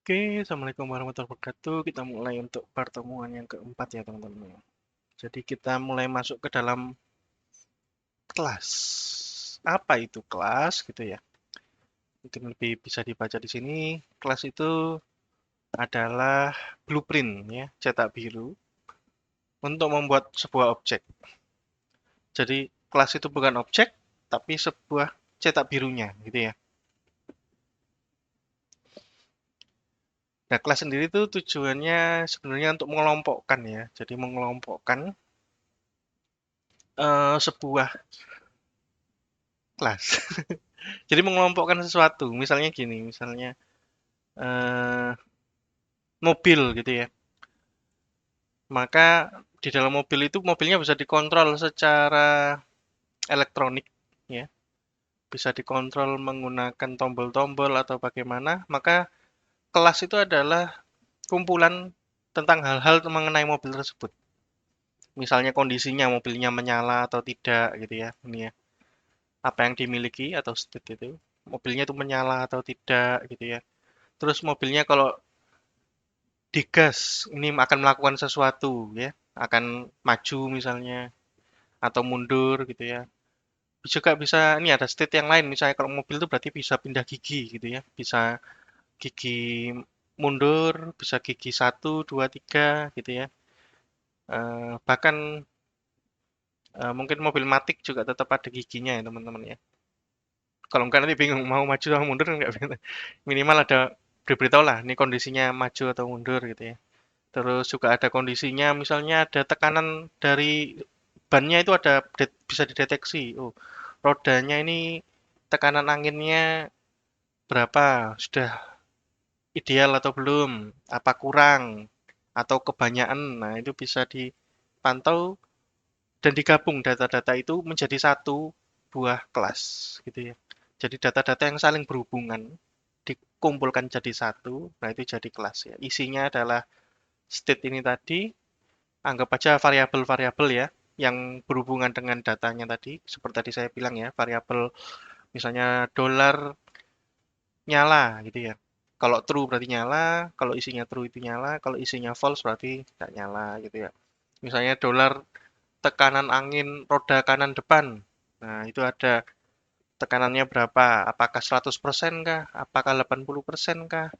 Oke, Assalamualaikum warahmatullahi wabarakatuh. Kita mulai untuk pertemuan yang keempat ya teman-teman. Jadi kita mulai masuk ke dalam kelas. Apa itu kelas gitu ya? Mungkin lebih bisa dibaca di sini. Kelas itu adalah blueprint ya, cetak biru untuk membuat sebuah objek. Jadi kelas itu bukan objek, tapi sebuah cetak birunya gitu ya. Nah, kelas sendiri itu tujuannya sebenarnya untuk mengelompokkan ya. Jadi mengelompokkan sebuah kelas. Jadi mengelompokkan sesuatu. Misalnya gini, misalnya eh, mobil gitu ya. Maka di dalam mobil itu mobilnya bisa dikontrol secara elektronik ya. Bisa dikontrol menggunakan tombol-tombol atau bagaimana. Maka kelas itu adalah kumpulan tentang hal-hal mengenai mobil tersebut. Misalnya kondisinya mobilnya menyala atau tidak gitu ya. Ini ya. Apa yang dimiliki atau state itu. Mobilnya itu menyala atau tidak gitu ya. Terus mobilnya kalau digas ini akan melakukan sesuatu ya, akan maju misalnya atau mundur gitu ya. Juga bisa ini ada state yang lain, misalnya kalau mobil itu berarti bisa pindah gigi gitu ya, bisa gigi mundur, bisa gigi satu, dua, tiga gitu ya. Bahkan mungkin mobil matic juga tetap ada giginya ya teman-teman ya. Kalau enggak nanti bingung mau maju atau mundur enggak bisa. Minimal ada diberitahu lah, ini kondisinya maju atau mundur gitu ya. Terus juga ada kondisinya, misalnya ada tekanan dari bannya itu ada bisa dideteksi. Oh, rodanya ini tekanan anginnya berapa? Sudah ideal atau belum? Apa kurang? Atau kebanyakan? Nah, itu bisa dipantau dan digabung data-data itu menjadi satu buah kelas gitu ya. Jadi data-data yang saling berhubungan dikumpulkan jadi satu, nah itu jadi kelas ya. Isinya adalah state ini tadi, anggap aja variabel-variabel ya, yang berhubungan dengan datanya tadi. Seperti tadi saya bilang ya, variabel misalnya dolar nyala gitu ya. Kalau true berarti nyala, kalau isinya true itu nyala, kalau isinya false berarti tidak nyala gitu ya. Misalnya dolar tekanan angin roda kanan depan. Nah, itu ada tekanannya berapa? Apakah 100% kah? Apakah 80% kah?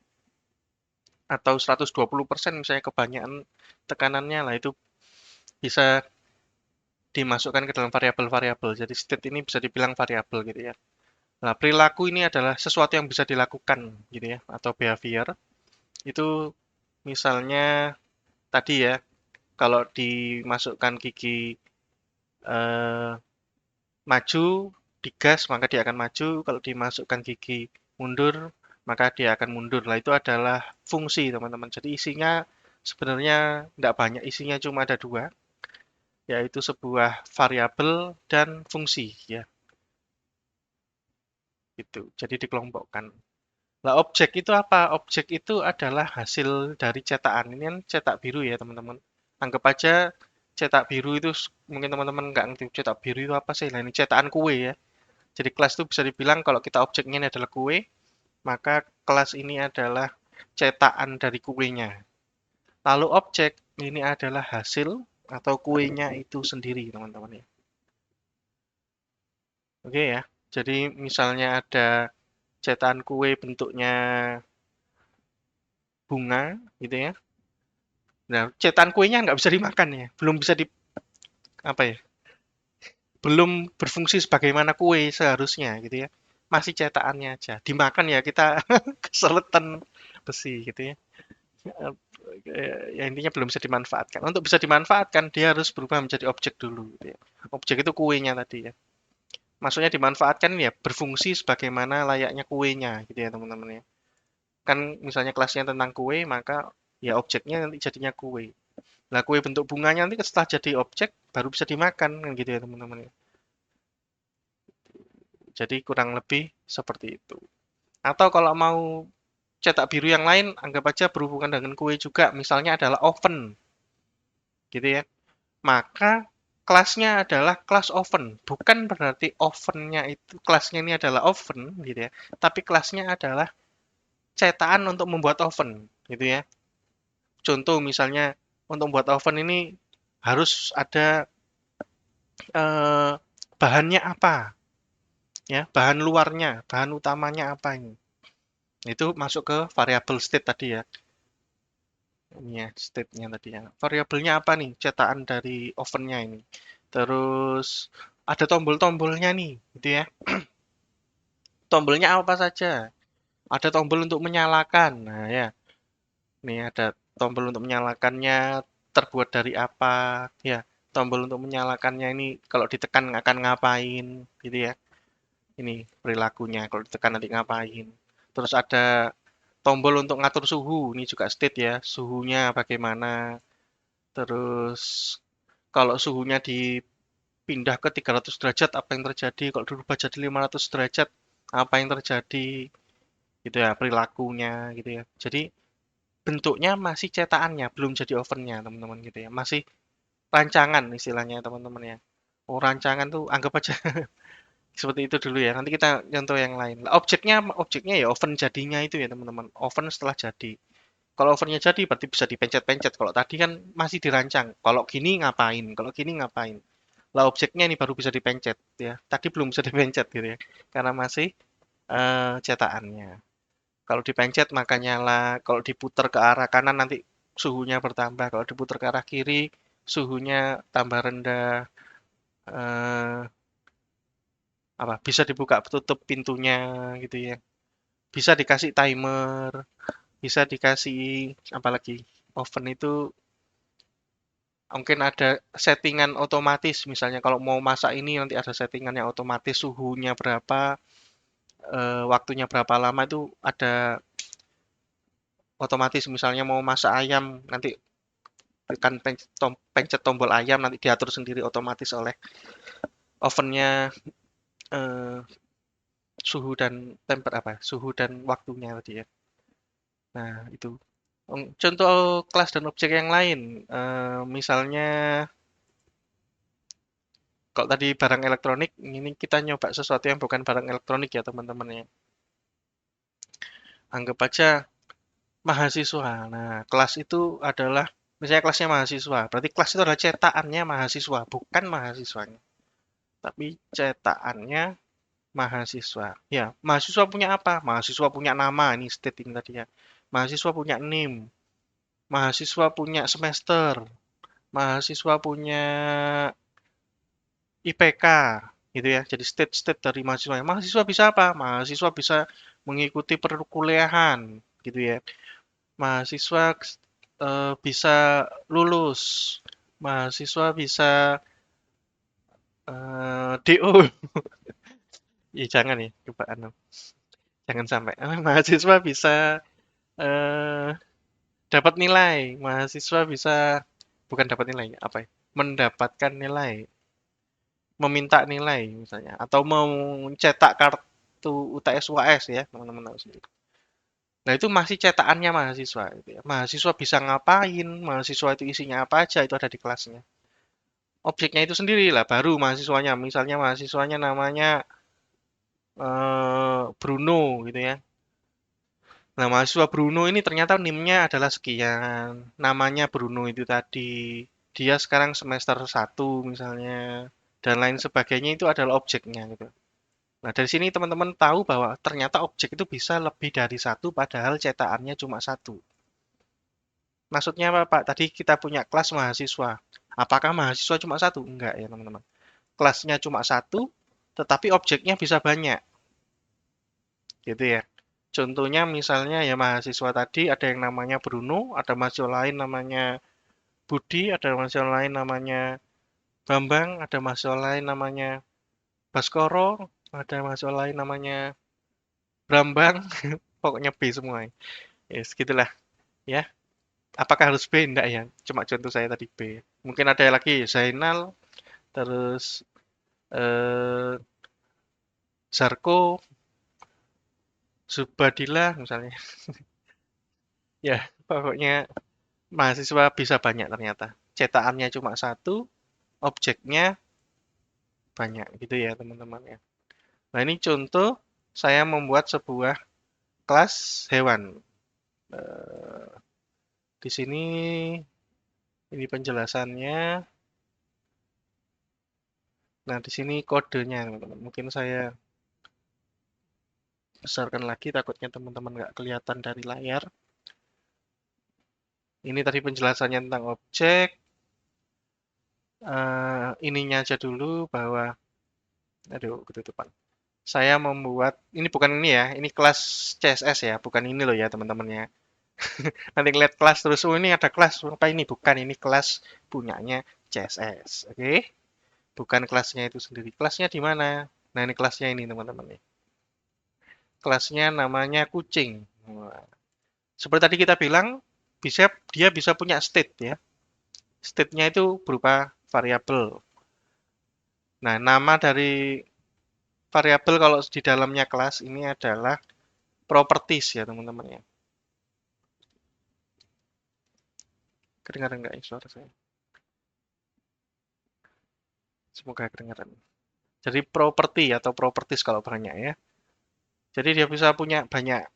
Atau 120% misalnya kebanyakan tekanannya lah itu bisa dimasukkan ke dalam variabel-variabel. Jadi state ini bisa dibilang variabel gitu ya. Nah, perilaku ini adalah sesuatu yang bisa dilakukan gitu ya, atau behavior. Itu misalnya tadi ya, kalau dimasukkan gigi eh, maju, digas maka dia akan maju. Kalau dimasukkan gigi mundur, maka dia akan mundur. Nah, itu adalah fungsi teman-teman. Jadi isinya sebenarnya tidak banyak, isinya cuma ada dua, yaitu sebuah variabel dan fungsi ya. Gitu. Jadi dikelompokkan. Nah, objek itu apa? Objek itu adalah hasil dari cetakan. Ini kan cetak biru ya, teman-teman. Anggap aja cetak biru itu mungkin teman-teman nggak ngerti cetak biru itu apa sih. Nah, ini cetakan kue ya. Jadi kelas itu bisa dibilang kalau kita objeknya ini adalah kue, maka kelas ini adalah cetakan dari kuenya. Lalu objek ini adalah hasil atau kuenya itu sendiri, teman-teman ya. Oke ya. Jadi misalnya ada cetakan kue bentuknya bunga gitu ya. Nah, cetakan kuenya nggak bisa dimakan ya, belum bisa di apa ya, belum berfungsi sebagaimana kue seharusnya gitu ya. Masih cetakannya aja. Dimakan ya kita keseletan besi gitu ya. Ya intinya belum bisa dimanfaatkan. Untuk bisa dimanfaatkan dia harus berubah menjadi objek dulu gitu ya. Objek itu kuenya tadi ya. Maksudnya dimanfaatkan ya berfungsi sebagaimana layaknya kuenya gitu ya teman-teman ya. Kan misalnya kelasnya tentang kue maka ya objeknya nanti jadinya kue. Nah, kue bentuk bunganya nanti setelah jadi objek baru bisa dimakan kan gitu ya teman-teman ya. Jadi kurang lebih seperti itu. Atau kalau mau cetak biru yang lain, anggap aja berhubungan dengan kue juga. Misalnya adalah oven, gitu ya. Maka kelasnya adalah kelas oven. Bukan berarti ovennya itu kelasnya ini adalah oven, gitu ya. Tapi kelasnya adalah cetakan untuk membuat oven, gitu ya. Contoh misalnya untuk membuat oven ini harus ada eh, bahannya apa, ya, bahan luarnya, bahan utamanya apa ini. Itu masuk ke variabel state tadi ya. Ini ya, state-nya tadi ya. Variabelnya apa nih? Cetakan dari ovennya ini. Terus ada tombol-tombolnya nih, gitu ya. Tombolnya apa saja? Ada tombol untuk menyalakan. Nah, ya. Nih ada tombol untuk menyalakannya terbuat dari apa? Ya, tombol untuk menyalakannya ini kalau ditekan akan ngapain, gitu ya. Ini perilakunya kalau ditekan nanti ngapain. Terus ada tombol untuk ngatur suhu, ini juga state ya, suhunya bagaimana. Terus kalau suhunya dipindah ke 300 derajat apa yang terjadi? Kalau dirubah jadi 500 derajat apa yang terjadi? Gitu ya, perilakunya gitu ya. Jadi bentuknya masih cetakannya, belum jadi ovennya teman-teman gitu ya. Masih rancangan istilahnya teman-teman ya. Oh, rancangan tuh anggap aja seperti itu dulu ya. Nanti kita contoh yang lain. Lah, objeknya ya oven jadinya itu ya teman-teman. Oven setelah jadi. Kalau ovennya jadi berarti bisa dipencet-pencet. Kalau tadi kan masih dirancang. Kalau gini ngapain? Kalau gini ngapain? Lah objeknya ini baru bisa dipencet ya. Tadi belum bisa dipencet gitu ya. Karena masih cetakannya. Kalau dipencet maka nyala. Kalau diputar ke arah kanan nanti suhunya bertambah. Kalau diputar ke arah kiri suhunya tambah rendah. Eh, apa? Bisa dibuka tutup pintunya gitu ya. Bisa dikasih timer. Bisa dikasih apalagi oven itu mungkin ada settingan otomatis misalnya kalau mau masak ini nanti ada settingan yang otomatis suhunya berapa waktunya berapa lama itu ada otomatis misalnya mau masak ayam nanti tekan pencet tombol ayam nanti diatur sendiri otomatis oleh ovennya eh, suhu dan temper apa suhu dan waktunya tadi ya. Nah itu contoh kelas dan objek yang lain misalnya kalau tadi barang elektronik, ini kita nyoba sesuatu yang bukan barang elektronik ya teman-teman ya. Anggap aja mahasiswa. Nah, kelas itu adalah, misalnya kelasnya mahasiswa. Berarti kelas itu adalah cetakannya mahasiswa, bukan mahasiswanya. Tapi cetakannya mahasiswa. Ya, mahasiswa punya apa? Mahasiswa punya nama, ini stating tadi ya. Mahasiswa punya NIM. Mahasiswa punya semester. Mahasiswa punya IPK gitu ya. Jadi state-state dari mahasiswa. Mahasiswa bisa apa? Mahasiswa bisa mengikuti perkuliahan gitu ya. Mahasiswa bisa lulus. Mahasiswa bisa DO. Ya jangan ya, coba jangan sampai. Mahasiswa bisa eh, dapat nilai. Mahasiswa bisa bukan dapat nilai, apa ya? Mendapatkan nilai, meminta nilai misalnya atau mau mencetak kartu UTS UAS ya, teman-teman tahu sendiri. Nah, itu masih cetakannya mahasiswa gitu ya. Mahasiswa bisa ngapain, mahasiswa itu isinya apa aja itu ada di kelasnya. Objeknya itu sendiri lah baru mahasiswanya. Misalnya mahasiswanya namanya Bruno gitu ya. Nah, mahasiswa Bruno ini ternyata NIM-nya adalah sekian. Namanya Bruno itu tadi. Dia sekarang semester 1 misalnya dan lain sebagainya itu adalah objeknya gitu. Nah, dari sini teman-teman tahu bahwa ternyata objek itu bisa lebih dari satu padahal cetakannya cuma satu. Maksudnya apa, Pak? Tadi kita punya kelas mahasiswa. Apakah mahasiswa cuma satu? Enggak ya, teman-teman. Kelasnya cuma satu, tetapi objeknya bisa banyak. Gitu ya. Contohnya misalnya ya mahasiswa tadi ada yang namanya Bruno, ada mahasiswa lain namanya Budi, ada mahasiswa lain namanya Bambang, ada mahasiswa lain namanya Baskoro, ada mahasiswa lain namanya Brambang, pokoknya B semua. Ya, segitulah ya. Apakah harus B? Enggak ya. Cuma contoh saya tadi B. Mungkin ada lagi Zainal, terus eh, Zarko, Subadillah misalnya. Ya, pokoknya mahasiswa bisa banyak ternyata. Cetakannya cuma satu, objeknya banyak gitu ya teman-teman ya. Nah ini contoh saya membuat sebuah kelas hewan. Eh, di sini ini penjelasannya. Nah, di sini kodenya, teman-teman. Mungkin saya besarkan lagi, takutnya teman-teman nggak kelihatan dari layar. Ini tadi penjelasannya tentang objek. Ininya aja dulu bahwa, aduh, ketutupan. Saya membuat, ini bukan ini ya, ini kelas CSS ya, bukan ini loh ya teman-teman ya. Nanti ngeliat kelas terus, oh ini ada kelas, apa ini? Bukan, ini kelas punyanya CSS, oke? Bukan kelasnya itu sendiri. Kelasnya di mana? Nah, ini kelasnya ini teman-teman nih. Kelasnya namanya kucing. Wah, seperti tadi kita bilang, dia bisa punya state ya. State-nya itu berupa variabel. Nah, nama dari variabel kalau di dalamnya kelas ini adalah properties ya teman-teman ya. Kedengaran nggak ya suara saya? Semoga kedengaran. Jadi property atau properties kalau banyak ya. Jadi dia bisa punya banyak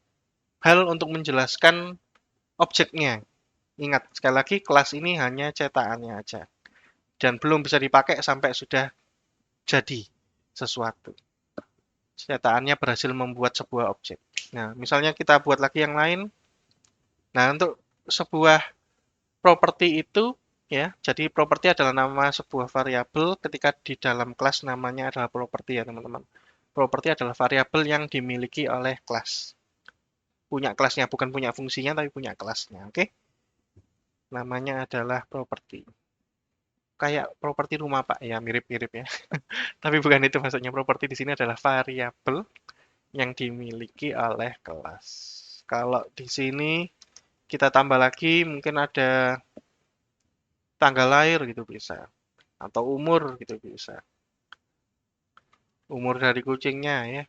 hal untuk menjelaskan objeknya. Ingat, sekali lagi kelas ini hanya cetakannya aja. Dan belum bisa dipakai sampai sudah jadi sesuatu. Cetakannya berhasil membuat sebuah objek. Nah, misalnya kita buat lagi yang lain. Nah, untuk sebuah properti itu ya, jadi properti adalah nama sebuah variabel ketika di dalam kelas namanya adalah properti ya, teman-teman. Properti adalah variabel yang dimiliki oleh kelas. Punya kelasnya, bukan punya fungsinya tapi punya kelasnya, oke? Namanya adalah properti. Kayak properti rumah, Pak. Ya, mirip-mirip ya. Tapi bukan itu maksudnya. Properti di sini adalah variabel yang dimiliki oleh kelas. Kalau di sini kita tambah lagi mungkin ada tanggal lahir gitu bisa, atau umur gitu bisa. Umur dari kucingnya ya.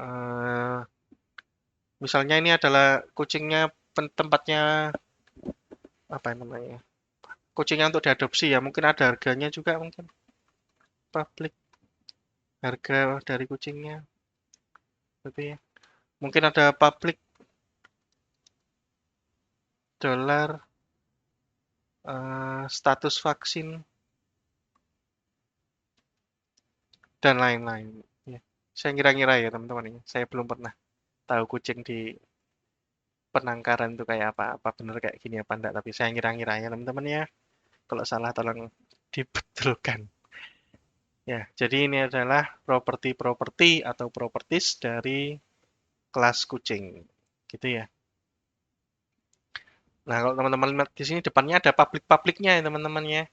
Eh, misalnya ini adalah kucingnya tempatnya apa namanya? Kucingnya untuk diadopsi ya, mungkin ada harganya juga mungkin publik harga dari kucingnya gitu ya. Mungkin ada publik dolar status vaksin dan lain-lain ya. Saya ngira-ngira ya teman-teman ini. Saya belum pernah tahu kucing di penangkaran itu kayak apa. Apa benar kayak gini apa enggak, tapi saya ngira-ngira ya teman-teman ya. Kalau salah tolong dibetulkan. Ya, jadi ini adalah properti-properti atau properties dari kelas kucing. Gitu ya. Nah, kalau teman-teman lihat di sini depannya ada public-publicnya ya teman-teman ya.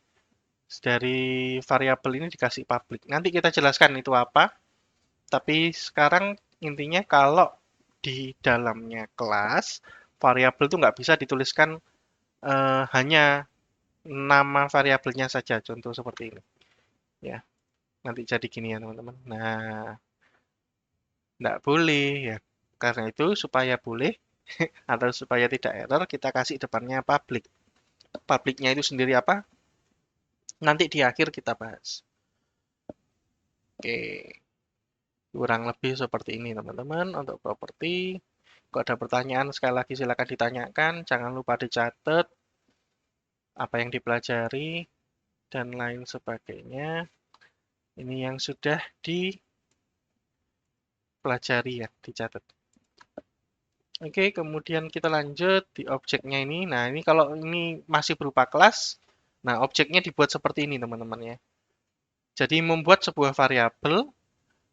Dari variabel ini dikasih public. Nanti kita jelaskan itu apa. Tapi sekarang intinya kalau di dalamnya kelas, variabel itu nggak bisa dituliskan hanya nama variabelnya saja. Contoh seperti ini. Ya, nanti jadi gini ya teman-teman. Nah, nggak boleh ya. Karena itu supaya boleh atau supaya tidak error, kita kasih depannya public. Publicnya itu sendiri apa? Nanti di akhir kita bahas. Oke, kurang lebih seperti ini teman-teman untuk properti. Kalau ada pertanyaan, sekali lagi silakan ditanyakan. Jangan lupa dicatat apa yang dipelajari dan lain sebagainya. Ini yang sudah dipelajari ya, dicatat. Oke, kemudian kita lanjut di objeknya ini. Nah, ini kalau ini masih berupa kelas, nah objeknya dibuat seperti ini teman-teman ya. Jadi membuat sebuah variabel,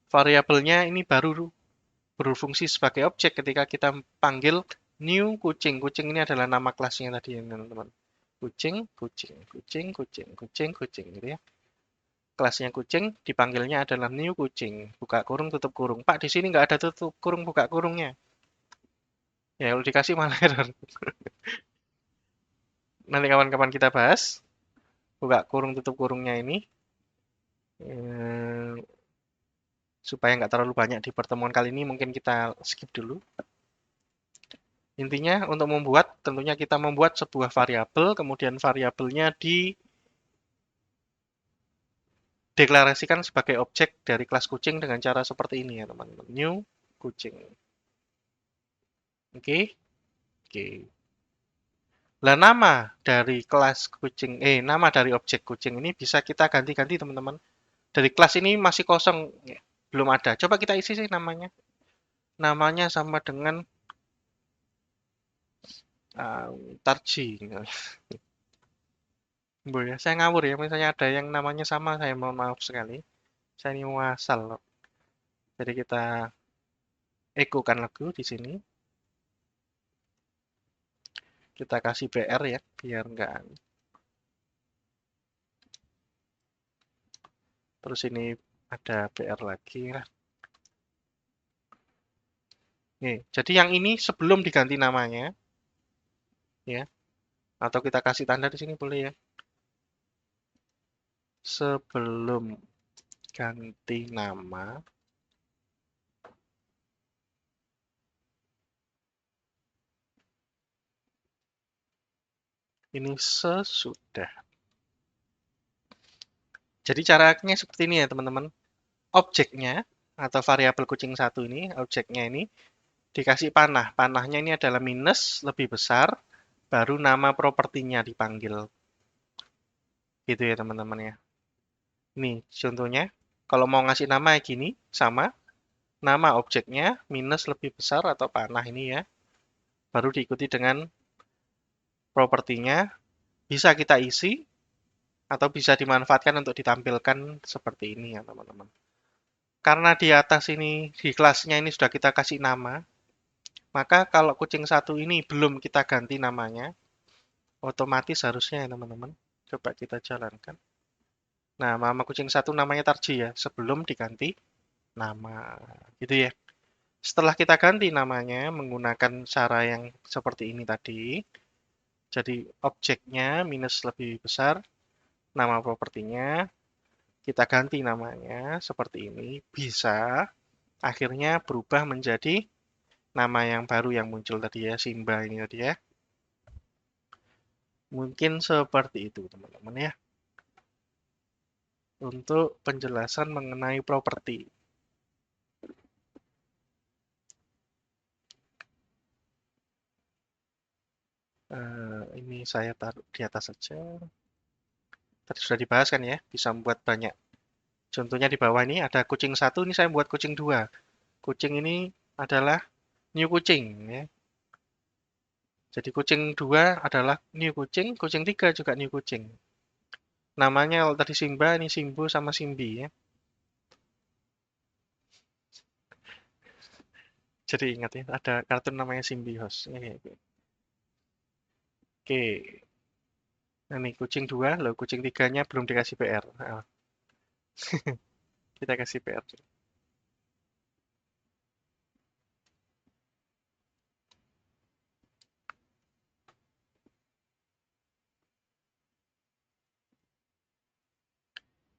variabelnya ini baru berfungsi sebagai objek ketika kita panggil new kucing. Kucing ini adalah nama kelasnya tadi ya teman-teman. Kucing, kucing, kucing, kucing, kucing, kucing gitu ya. Kelasnya kucing dipanggilnya adalah new kucing. Buka kurung, tutup kurung. Pak, di sini nggak ada tutup kurung, buka kurungnya. Ya, kalau dikasih malah error. Nanti kawan-kawan kita bahas. Buka kurung, tutup kurungnya ini. Eh, supaya nggak terlalu banyak di pertemuan kali ini, mungkin kita skip dulu. Intinya untuk membuat, tentunya kita membuat sebuah variabel, kemudian variabelnya dideklarasikan sebagai objek dari kelas kucing dengan cara seperti ini ya teman-teman. New kucing. Oke, oke. Lah nama dari kelas kucing, nama dari objek kucing ini bisa kita ganti-ganti teman-teman. Dari kelas ini masih kosong, ya, belum ada. Coba kita isi sih namanya. Namanya sama dengan Tarji. Bu ya, saya ngawur ya. Misalnya ada yang namanya sama, saya mohon maaf sekali. Saya ini muasal loh. Jadi kita ekokan lagu di sini. Kita kasih BR ya, biar enggak. Terus ini ada BR lagi lah. Nih, jadi yang ini sebelum diganti namanya, ya, atau kita kasih tanda di sini boleh ya. Sebelum ganti nama, ini sesudah. Jadi caranya seperti ini ya teman-teman. Objeknya atau variabel kucing satu ini, objeknya ini dikasih panah. Panahnya ini adalah minus lebih besar, baru nama propertinya dipanggil. Gitu ya teman-teman ya. Nih contohnya, kalau mau ngasih nama kayak gini, sama. Nama objeknya minus lebih besar atau panah ini ya. Baru diikuti dengan propertinya. Bisa kita isi, atau bisa dimanfaatkan untuk ditampilkan seperti ini ya teman-teman. Karena di atas ini, di kelasnya ini sudah kita kasih nama, maka kalau kucing satu ini belum kita ganti namanya, otomatis harusnya ya teman-teman. Coba kita jalankan. Nah, mama kucing satu namanya Tarji ya, sebelum diganti nama. Gitu ya. Setelah kita ganti namanya menggunakan cara yang seperti ini tadi, jadi objeknya minus lebih besar, nama propertinya, kita ganti namanya seperti ini, bisa akhirnya berubah menjadi nama yang baru yang muncul tadi ya, Simba ini tadi ya. Mungkin seperti itu teman-teman ya, untuk penjelasan mengenai properti. Ini saya taruh di atas saja. Tadi sudah dibahas kan ya, bisa membuat banyak. Contohnya di bawah ini ada kucing satu, ini saya buat kucing dua. Kucing ini adalah new kucing ya. Jadi kucing dua adalah new kucing, kucing tiga juga new kucing. Namanya kalau tadi Simba, ini Simbu sama Simbi ya. Jadi ingat ya, ada kartun namanya Simbios. Oke, nah, ini kucing dua, loh kucing tiganya belum dikasih PR. Nah, kita kasih PR.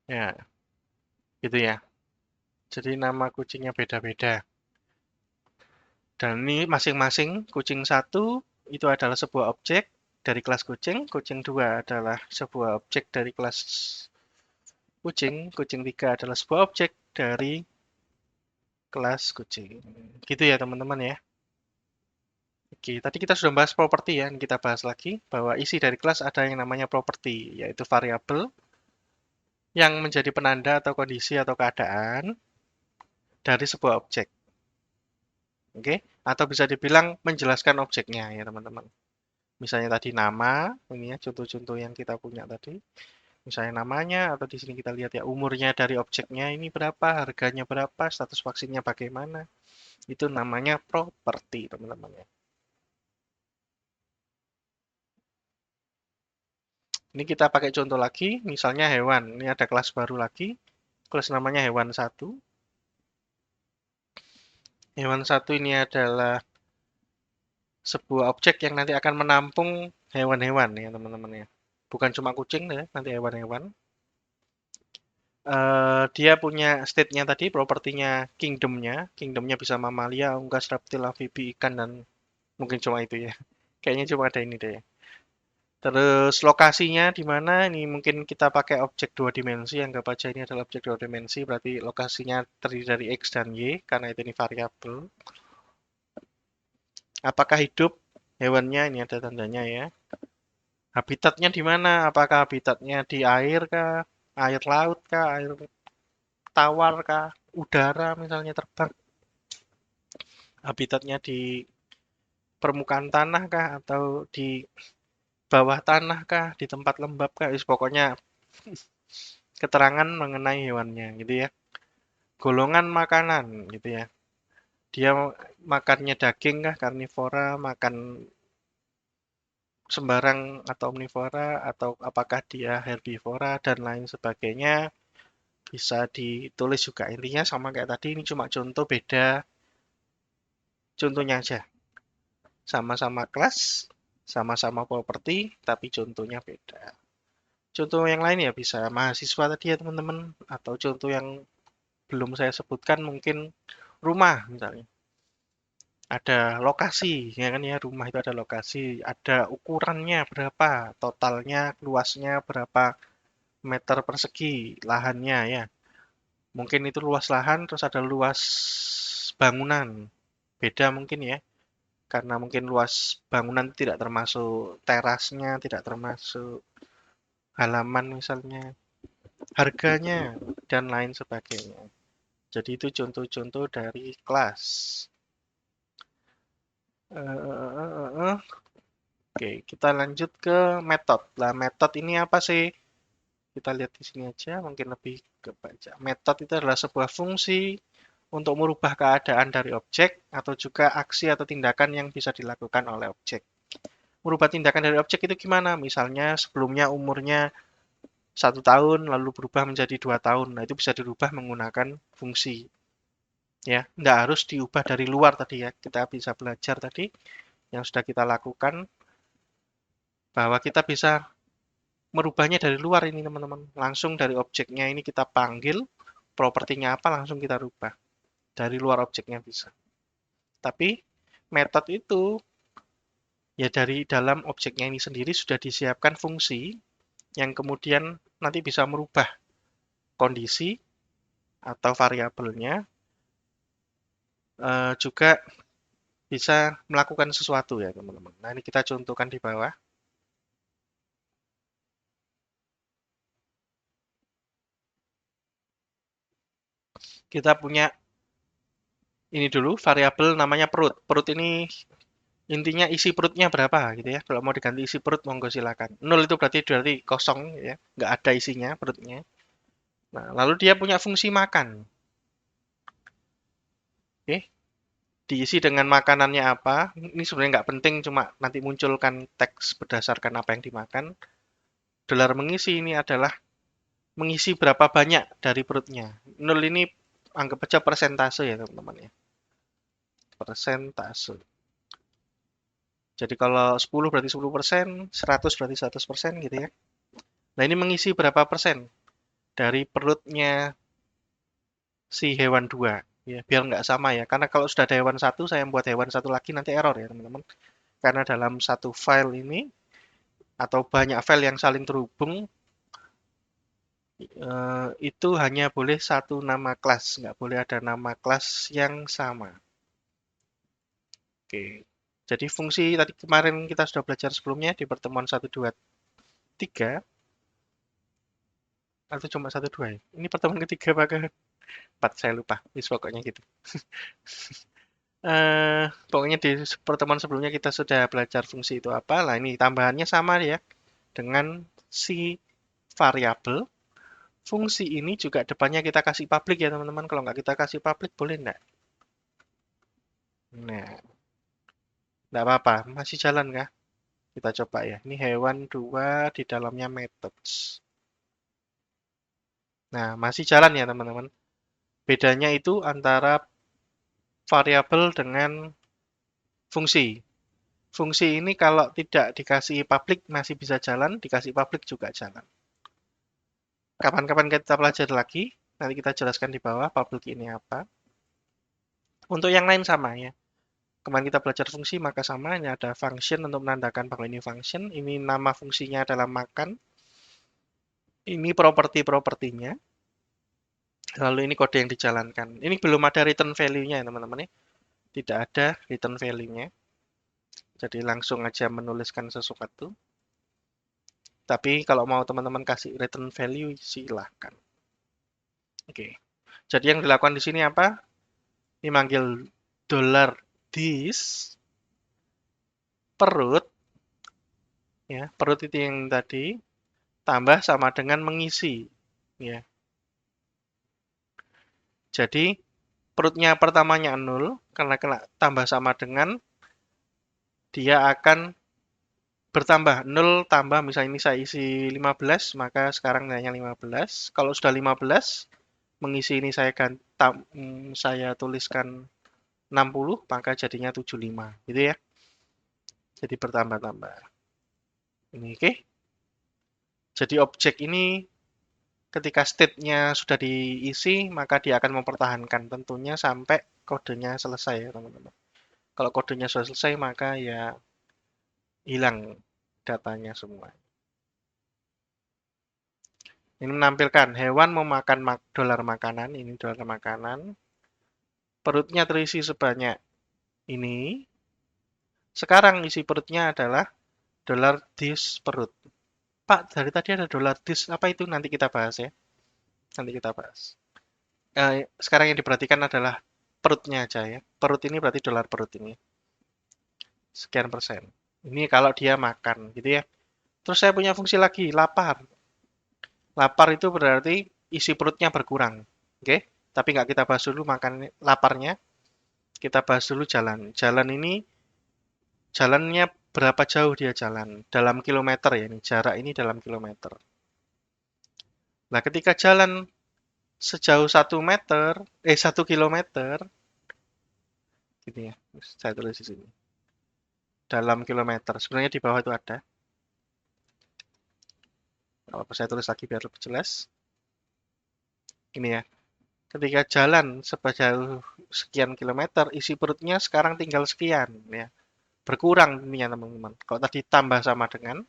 Ya, gitu ya. Jadi nama kucingnya beda-beda. Dan ini masing-masing kucing satu itu adalah sebuah objek dari kelas kucing, kucing dua adalah sebuah objek dari kelas kucing, kucing tiga adalah sebuah objek dari kelas kucing. Gitu ya teman-teman ya. Oke, tadi kita sudah bahas properti ya. Ini kita bahas lagi bahwa isi dari kelas ada yang namanya properti, yaitu variabel yang menjadi penanda atau kondisi atau keadaan dari sebuah objek. Oke, atau bisa dibilang menjelaskan objeknya ya teman-teman. Misalnya tadi nama, ini ya contoh-contoh yang kita punya tadi. Misalnya namanya, atau di sini kita lihat ya umurnya dari objeknya ini berapa, harganya berapa, status vaksinnya bagaimana. Itu namanya properti teman-teman ya. Ini kita pakai contoh lagi, misalnya hewan. Ini ada kelas baru lagi, kelas namanya hewan satu. Hewan satu ini adalah sebuah objek yang nanti akan menampung hewan-hewan ya teman-teman ya. Bukan cuma kucing ya, nanti hewan-hewan. Dia punya state-nya tadi, propertinya kingdom-nya. Kingdom-nya bisa mamalia, unggas, reptil, amfibi, ikan, dan mungkin cuma itu ya. Kayaknya cuma ada ini deh. Terus lokasinya di mana? Ini mungkin kita pakai objek dua dimensi. Anggap aja ini adalah objek dua dimensi. Berarti lokasinya terdiri dari X dan Y. Karena itu ini variabel. Apakah hidup hewannya? Ini ada tandanya ya. Habitatnya di mana? Apakah habitatnya di air kah? Air laut kah? Air tawar kah? Udara misalnya terbang. Habitatnya di permukaan tanah kah? Atau di bawah tanah kah? Di tempat lembab kah? Pokoknya keterangan mengenai hewannya gitu ya. Golongan makanan gitu ya. Dia makannya daging kah? Karnivora, makan sembarang atau omnivora, atau apakah dia herbivora dan lain sebagainya. Bisa ditulis juga. Intinya sama kayak tadi, ini cuma contoh beda contohnya aja. Sama-sama kelas, sama-sama properti, tapi contohnya beda. Contoh yang lain ya bisa mahasiswa tadi ya teman-teman, atau contoh yang belum saya sebutkan mungkin rumah misalnya. Ada lokasi, ya kan ya, rumah itu ada lokasi, ada ukurannya berapa, totalnya, luasnya berapa meter persegi, lahannya ya. Mungkin itu luas lahan, terus ada luas bangunan. Beda mungkin ya, karena mungkin luas bangunan tidak termasuk terasnya, tidak termasuk halaman misalnya, harganya, dan lain sebagainya. Jadi itu contoh-contoh dari kelas. Oke, kita lanjut ke metode. Lah, metode ini apa sih? Kita lihat di sini aja, mungkin lebih kebaca. Metode itu adalah sebuah fungsi untuk merubah keadaan dari objek atau juga aksi atau tindakan yang bisa dilakukan oleh objek. Merubah tindakan dari objek itu gimana? Misalnya sebelumnya umurnya 1 tahun, lalu berubah menjadi 2 tahun. Nah, itu bisa dirubah menggunakan fungsi. Ya, nggak harus diubah dari luar tadi ya. Kita bisa belajar tadi yang sudah kita lakukan bahwa kita bisa merubahnya dari luar ini teman-teman. Langsung dari objeknya ini kita panggil, propertinya apa langsung kita rubah. Dari luar objeknya bisa. Tapi metode itu ya dari dalam objeknya ini sendiri sudah disiapkan fungsi yang kemudian nanti bisa merubah kondisi atau variabelnya, juga bisa melakukan sesuatu ya teman-teman. Nah ini kita contohkan di bawah. Kita punya ini dulu variabel namanya perut. Perut ini intinya isi perutnya berapa gitu ya. Kalau mau diganti isi perut monggo silakan. 0 itu berarti kosong ya, nggak ada isinya perutnya. Nah, lalu dia punya fungsi makan. Oke, diisi dengan makanannya apa. Ini sebenarnya nggak penting, cuma nanti munculkan teks berdasarkan apa yang dimakan. Dolar mengisi ini adalah mengisi berapa banyak dari perutnya. 0 ini anggap aja persentase ya teman-teman ya. Persentase. Jadi kalau 10 berarti 10%, 100 berarti 100% gitu ya. Nah ini mengisi berapa persen dari perutnya si hewan 2. Ya, biar nggak sama ya. Karena kalau sudah ada hewan satu, saya membuat hewan satu lagi nanti error ya teman-teman. Karena dalam satu file ini, atau banyak file yang saling terhubung, itu hanya boleh satu nama kelas. Nggak boleh ada nama kelas yang sama. Oke. Jadi fungsi tadi kemarin kita sudah belajar sebelumnya di pertemuan 1, 2, 3. Atau cuma 1, 2 ya? Ini pertemuan ketiga pakai 4, saya lupa. Wis pokoknya gitu. Pokoknya di pertemuan sebelumnya kita sudah belajar fungsi itu apa. Lah ini tambahannya sama ya dengan si variabel. Fungsi ini juga depannya kita kasih public ya teman-teman. Kalau nggak kita kasih public boleh nggak? Nah, nggak apa-apa. Masih jalan kah? Kita coba ya. Ini hewan 2 di dalamnya methods. Nah, masih jalan ya teman-teman. Bedanya itu antara variabel dengan fungsi. Fungsi ini kalau tidak dikasih public masih bisa jalan, dikasih public juga jalan. Kapan-kapan kita pelajari lagi, nanti kita jelaskan di bawah public ini apa. Untuk yang lain sama ya. Kemarin kita belajar fungsi, maka sama. Ini ada function untuk menandakan bahwa ini function. Ini nama fungsinya adalah makan. Ini properti-propertinya. Lalu ini kode yang dijalankan. Ini belum ada return value-nya ya teman-teman ya. Tidak ada return value-nya. Jadi langsung aja menuliskan sesuatu. Tapi kalau mau teman-teman kasih return value, silahkan. Oke. Jadi yang dilakukan di sini apa? Ini manggil dollar $this perut, ya perut itu yang tadi tambah sama dengan mengisi, ya. Jadi perutnya pertamanya 0 karena kena tambah sama dengan dia akan bertambah 0 tambah misalnya ini saya isi 15 maka sekarang nilainya 15. Kalau sudah 15 mengisi ini saya tuliskan 60 maka jadinya 75 gitu ya. Jadi bertambah-tambah. Ini oke. Jadi objek ini ketika state-nya sudah diisi maka dia akan mempertahankan tentunya sampai kodenya selesai ya teman-teman. Kalau kodenya sudah selesai maka ya hilang datanya semua. Ini menampilkan hewan memakan dolar makanan, ini dolar makanan. Perutnya terisi sebanyak ini. Sekarang isi perutnya adalah dolar dis perut. Pak, dari tadi ada dolar dis, apa itu? Nanti kita bahas ya. Nanti kita bahas. Sekarang yang diperhatikan adalah perutnya aja ya. Perut ini berarti dolar perut ini. Sekian persen. Ini kalau dia makan gitu ya. Terus saya punya fungsi lagi, lapar. Lapar itu berarti isi perutnya berkurang. Oke? Tapi nggak kita bahas dulu makan laparnya. Kita bahas dulu jalan. Jalan ini, jalannya berapa jauh dia jalan? Dalam kilometer ya, ini jarak ini dalam kilometer. Nah, ketika jalan sejauh 1 meter, 1 kilometer, gitu ya. Saya tulis di sini. Dalam kilometer. Sebenarnya di bawah itu ada. Apa saya tulis lagi biar lebih jelas. Ini ya. Ketika jalan sejauh sekian kilometer, isi perutnya sekarang tinggal sekian ya. Berkurang ini ya teman-teman. Kalau tadi tambah sama dengan,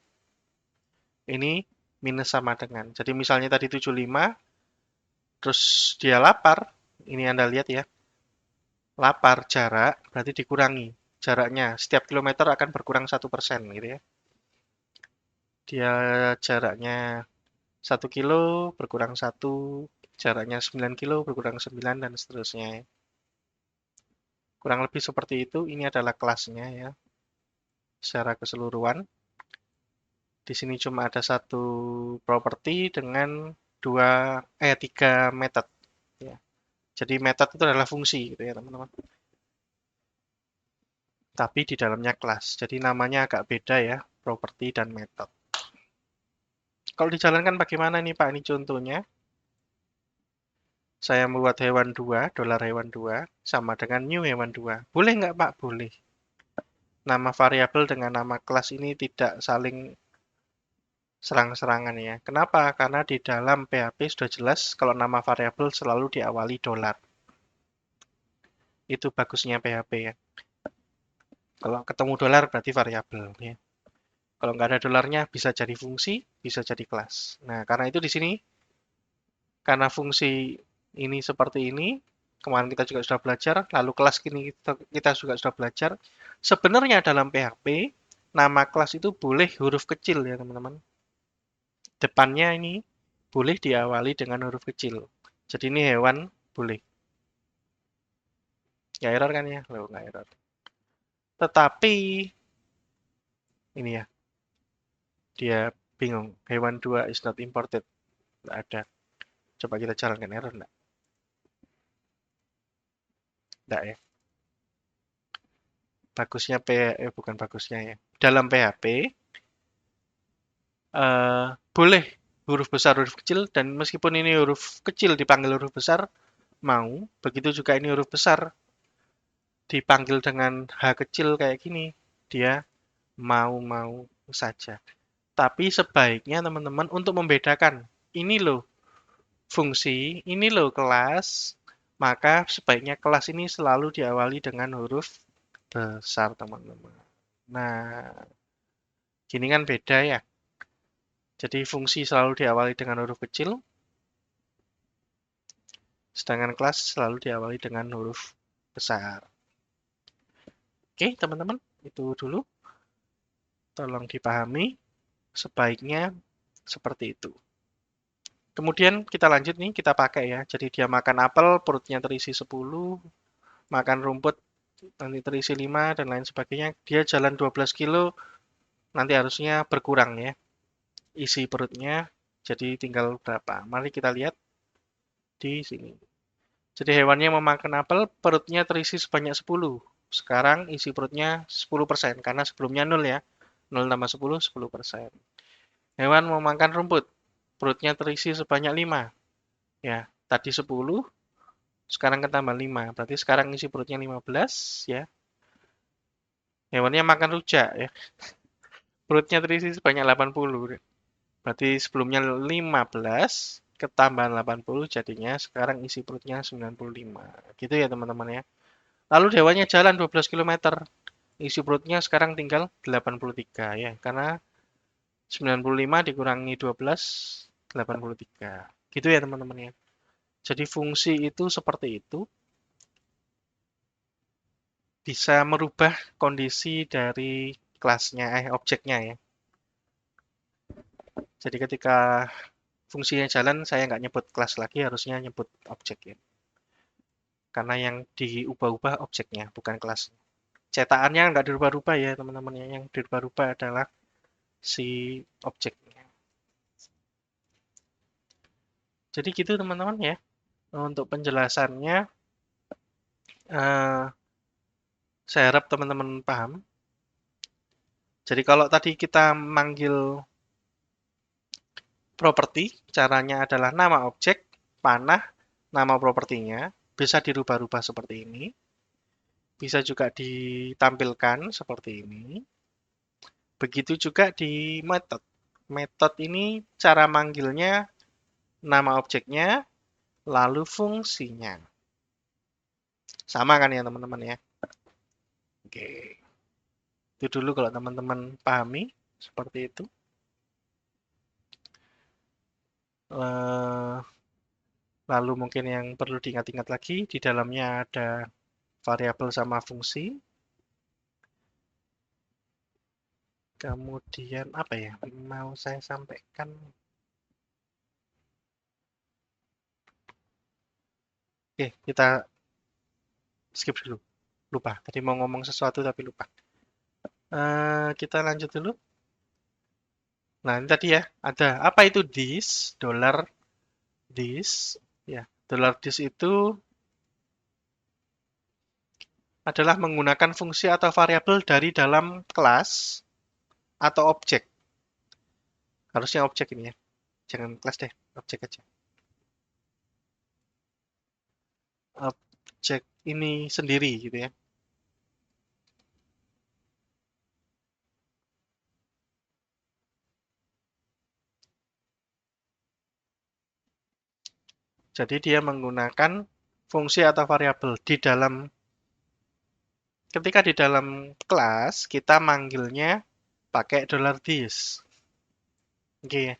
ini minus sama dengan. Jadi misalnya tadi 75, terus dia lapar, ini Anda lihat ya. Lapar jarak berarti dikurangi. Jaraknya setiap kilometer akan berkurang 1% gitu ya. Dia jaraknya 1 kilo berkurang 1, jaraknya 9 kilo berkurang 9 dan seterusnya ya. Kurang lebih seperti itu. Ini adalah kelasnya ya. Secara keseluruhan. Di sini cuma ada satu properti dengan tiga method. Ya. Jadi method itu adalah fungsi gitu ya teman-teman. Tapi di dalamnya kelas. Jadi namanya agak beda ya, properti dan method. Kalau dijalankan bagaimana nih Pak? Ini contohnya. Saya membuat hewan 2, dolar hewan 2, sama dengan new hewan 2. Boleh nggak Pak? Boleh. Nama variabel dengan nama kelas ini tidak saling serang-serangan ya. Kenapa? Karena di dalam PHP sudah jelas kalau nama variabel selalu diawali dolar. Itu bagusnya PHP ya. Kalau ketemu dolar berarti variabel ya. Kalau nggak ada dolarnya bisa jadi fungsi, bisa jadi kelas. Nah, karena itu di sini karena fungsi ini seperti ini, kemarin kita juga sudah belajar, lalu kelas ini kita juga sudah belajar. Sebenarnya dalam PHP nama kelas itu boleh huruf kecil ya teman-teman. Depannya ini boleh diawali dengan huruf kecil. Jadi ini hewan boleh. Nggak error kan ya? Loh, nggak error. Tetapi ini ya, dia bingung. Hewan 2 is not imported. Nggak ada. Coba kita jalankan error nggak? Nggak ya. Bagusnya bukan bagusnya ya. Dalam PHP boleh huruf besar, huruf kecil, dan meskipun ini huruf kecil dipanggil huruf besar, mau. Begitu juga ini huruf besar dipanggil dengan H kecil kayak gini, dia mau-mau saja. Tapi sebaiknya teman-teman untuk membedakan, ini loh fungsi, ini loh kelas, maka sebaiknya kelas ini selalu diawali dengan huruf besar teman-teman. Nah, gini kan beda ya. Jadi fungsi selalu diawali dengan huruf kecil, sedangkan kelas selalu diawali dengan huruf besar. Oke, teman-teman, itu dulu. Tolong dipahami, sebaiknya seperti itu. Kemudian kita lanjut nih, kita pakai ya. Jadi dia makan apel, perutnya terisi 10, makan rumput, nanti terisi 5, dan lain sebagainya. Dia jalan 12 kilo, nanti harusnya berkurang ya, isi perutnya. Jadi tinggal berapa? Mari kita lihat di sini. Jadi hewannya memakan apel, perutnya terisi sebanyak 10. Sekarang isi perutnya 10%, karena sebelumnya 0 ya. 0 tambah 10, 10%. Hewan memakan rumput, perutnya terisi sebanyak 5. Ya, tadi 10, sekarang ketambah 5. Berarti sekarang isi perutnya 15 ya. Hewannya makan rujak ya. Perutnya terisi sebanyak 80. Berarti sebelumnya 15, ketambahan 80 jadinya sekarang isi perutnya 95. Gitu ya teman-teman ya. Lalu hewannya jalan 12 km. Isi perutnya sekarang tinggal 83 ya. Karena 95 dikurangi 12, 83. Gitu ya teman-teman ya. Jadi fungsi itu seperti itu. Bisa merubah kondisi dari kelasnya, objeknya ya. Jadi ketika fungsinya jalan, saya nggak nyebut kelas lagi, harusnya nyebut objek ya. Karena yang diubah-ubah objeknya, bukan kelas. Cetakannya nggak dirubah-rubah ya teman-teman ya. Yang dirubah-rubah adalah si objeknya. Jadi gitu teman-teman ya. Untuk penjelasannya, eh, saya harap teman-teman paham. Jadi kalau tadi kita manggil properti, caranya adalah nama objek, panah, nama propertinya, bisa dirubah-rubah seperti ini. Bisa juga ditampilkan seperti ini. Begitu juga di method. Method ini cara manggilnya, nama objeknya, lalu fungsinya. Sama kan ya teman-teman ya? Oke. Itu dulu kalau teman-teman pahami seperti itu. Eh, Lalu mungkin yang perlu diingat-ingat lagi, di dalamnya ada variabel sama fungsi. Kemudian apa ya mau saya sampaikan? Oke, kita skip dulu. Lupa. Tadi mau ngomong sesuatu tapi lupa. Kita lanjut dulu. Nah, ini tadi ya, ada apa itu this, dollar this, ya. Dollar this itu adalah menggunakan fungsi atau variabel dari dalam kelas atau objek. Harusnya objek ini ya. Jangan kelas deh, objek aja. Objek ini sendiri gitu ya. Jadi dia menggunakan fungsi atau variabel di dalam, ketika di dalam kelas kita manggilnya pakai dollar $this. Oke.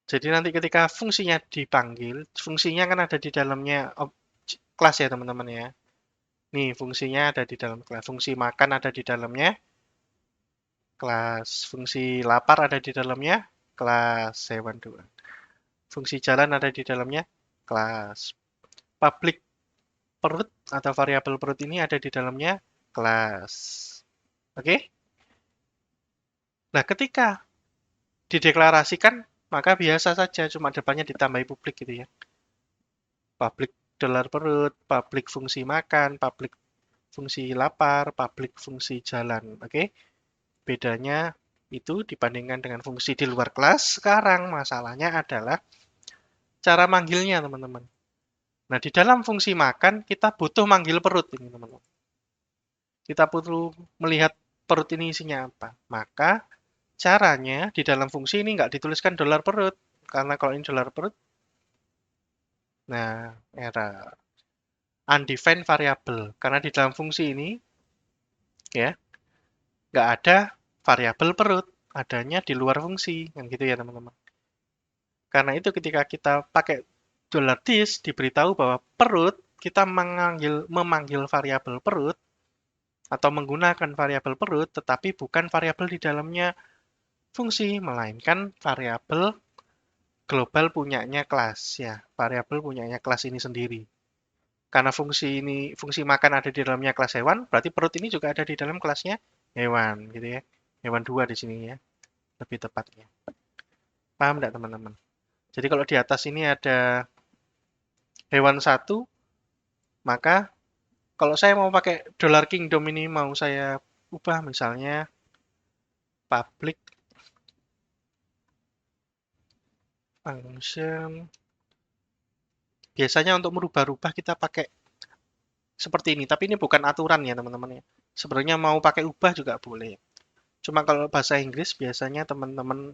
Jadi nanti ketika fungsinya dipanggil, fungsinya kan ada di dalamnya kelas ya teman-teman ya. Nih fungsinya ada di dalam kelas. Fungsi makan ada di dalamnya kelas. Fungsi lapar ada di dalamnya kelas hewan 2. Fungsi jalan ada di dalamnya kelas. Public perut atau variabel perut ini ada di dalamnya kelas. Oke? Nah, ketika dideklarasikan, maka biasa saja cuma depannya ditambahi publik gitu ya. Publik dolar perut, publik fungsi makan, publik fungsi lapar, publik fungsi jalan. Oke? Bedanya itu dibandingkan dengan fungsi di luar kelas. Sekarang masalahnya adalah cara manggilnya, teman-teman. Nah, di dalam fungsi makan, kita butuh manggil perut ini, teman-teman. Kita perlu melihat perut ini isinya apa. Maka caranya di dalam fungsi ini nggak dituliskan dolar perut. Karena kalau ini dolar perut, nah, error. Undefined variable. Karena di dalam fungsi ini, ya, nggak ada variabel perut. Adanya di luar fungsi. Yang gitu ya, teman-teman. Karena itu ketika kita pakai dollar $this, diberitahu bahwa perut, kita memanggil variabel perut, atau menggunakan variabel perut, tetapi bukan variabel di dalamnya fungsi, melainkan variabel global punyanya kelas ya, variabel punyanya kelas ini sendiri. Karena fungsi makan ada di dalamnya kelas hewan, berarti perut ini juga ada di dalam kelasnya hewan gitu ya. Hewan dua di sini ya, lebih tepatnya. Paham enggak teman-teman? Jadi kalau di atas ini ada hewan satu, maka kalau saya mau pakai dollar kingdom ini mau saya ubah misalnya public function. Biasanya untuk merubah-rubah kita pakai seperti ini, tapi ini bukan aturan ya teman-teman ya. Sebenarnya mau pakai ubah juga boleh. Cuma kalau bahasa Inggris biasanya teman-teman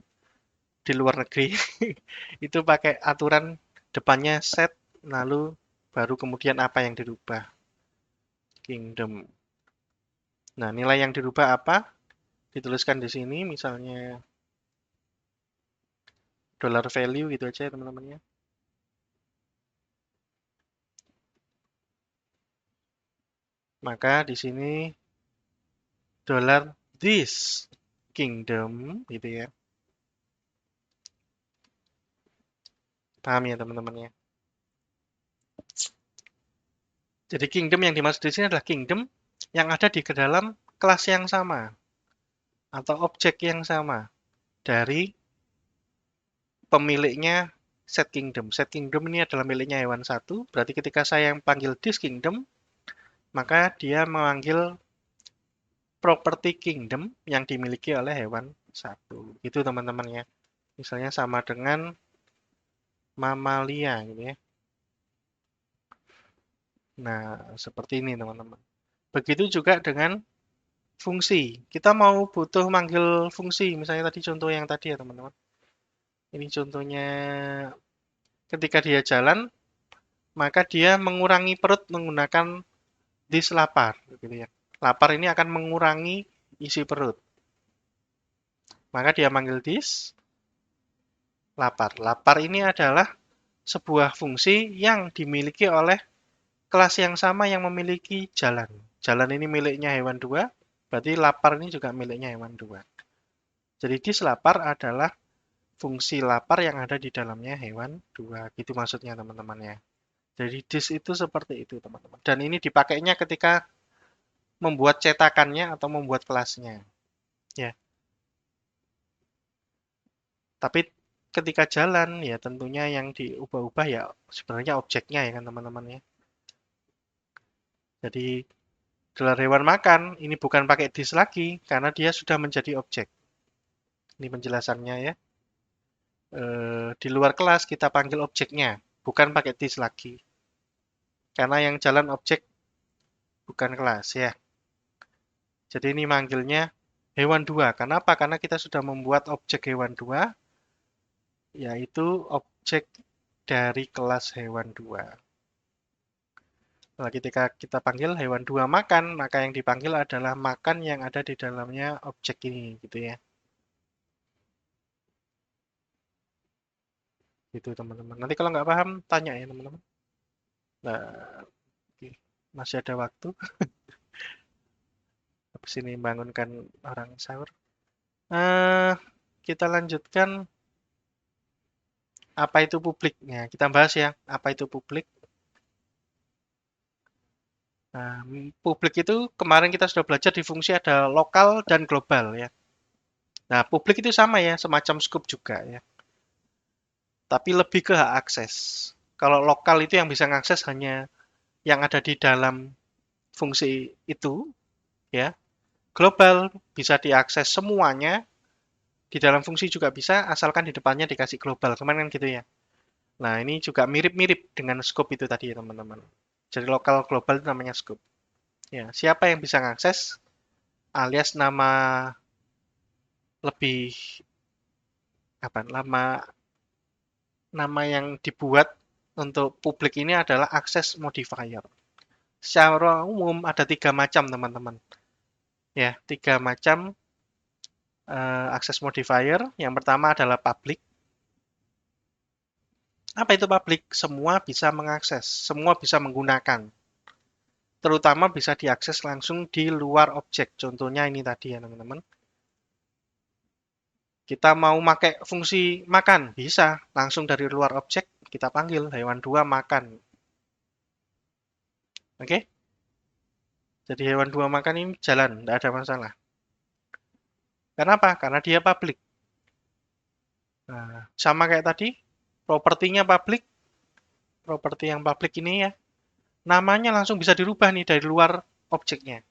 di luar negeri itu pakai aturan depannya set lalu baru kemudian apa yang dirubah. Kingdom. Nah, nilai yang dirubah apa? Dituliskan di sini misalnya dollar value gitu aja ya teman-teman ya. Maka di sini dollar this kingdom gitu ya. Paham ya teman-teman ya? Jadi kingdom yang dimaksud di sini adalah kingdom yang ada di dalam kelas yang sama atau objek yang sama dari pemiliknya set kingdom. Set kingdom ini adalah miliknya hewan satu, berarti ketika saya yang panggil this kingdom, maka dia memanggil property kingdom yang dimiliki oleh hewan satu. Itu teman-teman ya. Misalnya sama dengan mamalia gitu ya. Nah, seperti ini teman-teman. Begitu juga dengan fungsi. Kita mau butuh manggil fungsi, misalnya tadi contoh yang tadi ya teman-teman. Ini contohnya ketika dia jalan, maka dia mengurangi perut menggunakan this lapar, gitu ya. Lapar ini akan mengurangi isi perut. Maka dia manggil this lapar. Lapar ini adalah sebuah fungsi yang dimiliki oleh kelas yang sama yang memiliki jalan. Jalan ini miliknya hewan dua, berarti lapar ini juga miliknya hewan dua. Jadi this lapar adalah fungsi lapar yang ada di dalamnya hewan dua. Gitu maksudnya teman-teman ya. Jadi this itu seperti itu teman-teman. Dan ini dipakainya ketika membuat cetakannya atau membuat kelasnya. Ya. Tapi ketika jalan ya tentunya yang diubah-ubah ya sebenarnya objeknya ya kan teman-teman ya. Jadi gelar hewan makan ini bukan pakai this lagi karena dia sudah menjadi objek. Ini penjelasannya ya. Di luar kelas kita panggil objeknya, bukan pakai this lagi. Karena yang jalan objek bukan kelas ya. Jadi ini manggilnya hewan dua. Kenapa? Karena kita sudah membuat objek hewan dua, yaitu objek dari kelas hewan dua. Nah, ketika kita panggil hewan dua makan, maka yang dipanggil adalah makan yang ada di dalamnya objek ini, gitu ya. Gitu teman-teman. Nanti kalau nggak paham, tanya ya teman-teman. Nah, oke. Masih ada waktu. Habis ini bangunkan orang sahur. Eh, kita lanjutkan apa itu publiknya. Kita bahas ya, apa itu publik. Nah, publik itu kemarin kita sudah belajar di fungsi ada lokal dan global ya. Nah, publik itu sama ya, semacam scope juga ya. Tapi lebih ke hak akses. Kalau lokal itu yang bisa mengakses hanya yang ada di dalam fungsi itu ya. Global bisa diakses semuanya, di dalam fungsi juga bisa, asalkan di depannya dikasih global. Kemarin kan gitu ya. Nah, ini juga mirip-mirip dengan scope itu tadi ya teman-teman. Jadi lokal global itu namanya scope. Ya, siapa yang bisa mengakses alias nama lebih apa nama yang dibuat untuk publik ini adalah access modifier. Secara umum ada tiga macam teman-teman. Ya, tiga macam access modifier. Yang pertama adalah public. Apa itu public? Semua bisa mengakses, semua bisa menggunakan. terutama bisa diakses langsung di luar objek. Contohnya ini tadi ya teman-teman. Kita mau pakai fungsi makan, bisa. Langsung dari luar objek, kita panggil hewan 2 makan. Oke? Jadi hewan 2 makan ini jalan, tidak ada masalah. Kenapa? Karena dia public. Nah, sama kayak tadi, propertinya public, properti yang public ini ya, namanya langsung bisa dirubah nih dari luar objeknya.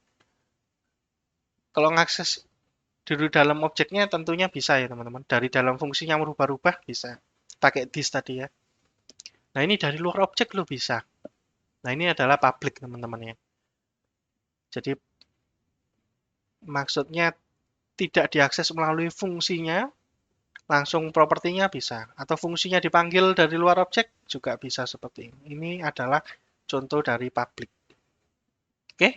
Kalau ngakses di dalam objeknya tentunya bisa ya teman-teman. Dari dalam fungsinya merubah-rubah bisa. Pakai this tadi ya. Nah ini dari luar objek lo bisa. Nah ini adalah public teman-teman ya. Jadi maksudnya tidak diakses melalui fungsinya, langsung propertinya bisa. Atau fungsinya dipanggil dari luar objek juga bisa seperti ini. Ini adalah contoh dari public. Oke.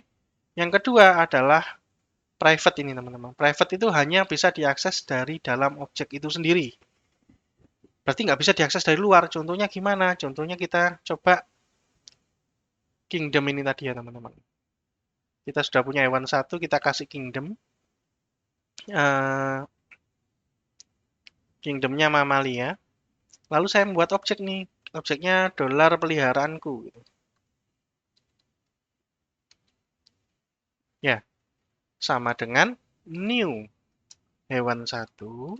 Yang kedua adalah private ini teman-teman. Private itu hanya bisa diakses dari dalam objek itu sendiri. Berarti nggak bisa diakses dari luar. Contohnya gimana? Contohnya kita coba kingdom ini tadi ya teman-teman. Kita sudah punya hewan satu, kita kasih kingdom. Kingdomnya mamalia. Lalu saya membuat objek nih. Objeknya dolar peliharaanku. Ya, sama dengan new hewan satu.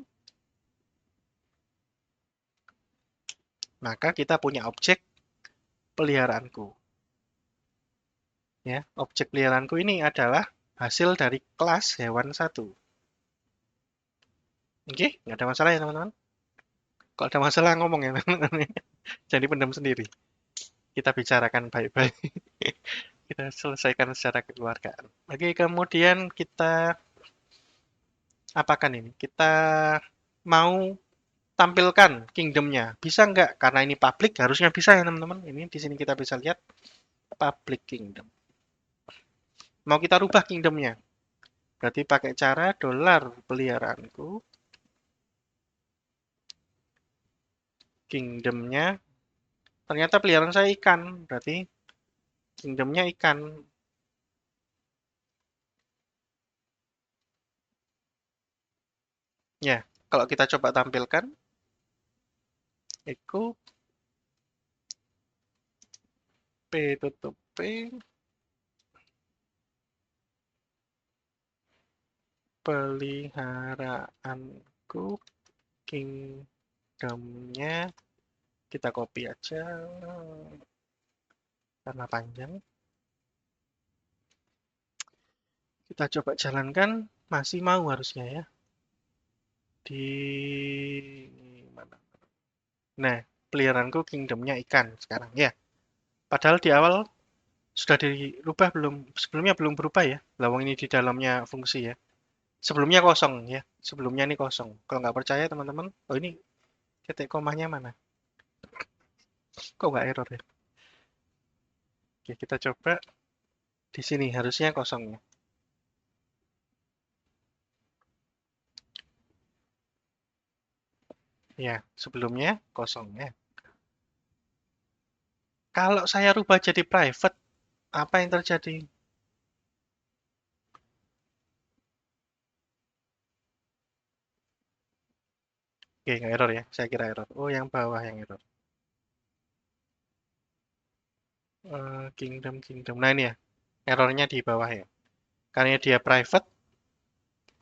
Maka kita punya objek peliharaanku. Ya, objek peliharaanku ini adalah hasil dari kelas hewan satu. Oke, nggak ada masalah ya teman-teman. Kalau ada masalah ngomong ya teman-teman. Jadi pendam sendiri. Kita bicarakan baik-baik. Kita selesaikan secara kekeluargaan. Oke, kemudian kita apakan ini? Kita mau tampilkan kingdomnya. Bisa nggak? Karena ini public, harusnya bisa ya teman-teman. Ini di sini kita bisa lihat public kingdom. Mau kita rubah kingdomnya. Berarti pakai cara dolar peliharaanku. Kingdomnya. Ternyata peliharaan saya ikan. Berarti kingdomnya ikan. Ya, kalau kita coba tampilkan. Echo P tutup P. Peliharaanku kingdomnya kita copy aja karena panjang. Kita coba jalankan, masih mau harusnya ya. Di mana? Nah, peliharaanku kingdomnya ikan sekarang ya. Padahal di awal sudah dirubah belum? Sebelumnya belum berubah ya. Lawang ini di dalamnya fungsi ya. Sebelumnya kosong ya. Sebelumnya ini kosong. Kalau nggak percaya teman-teman, oh ini titik komanya mana? Kok nggak error ya? Oke, kita coba di sini harusnya kosong ya. Ya, sebelumnya kosong ya. Kalau saya rubah jadi private, apa yang terjadi? Oke, nggak error ya. Saya kira error. Oh, yang bawah yang error. Kingdom. Nah, ini ya. Errornya di bawah ya. Karena dia private,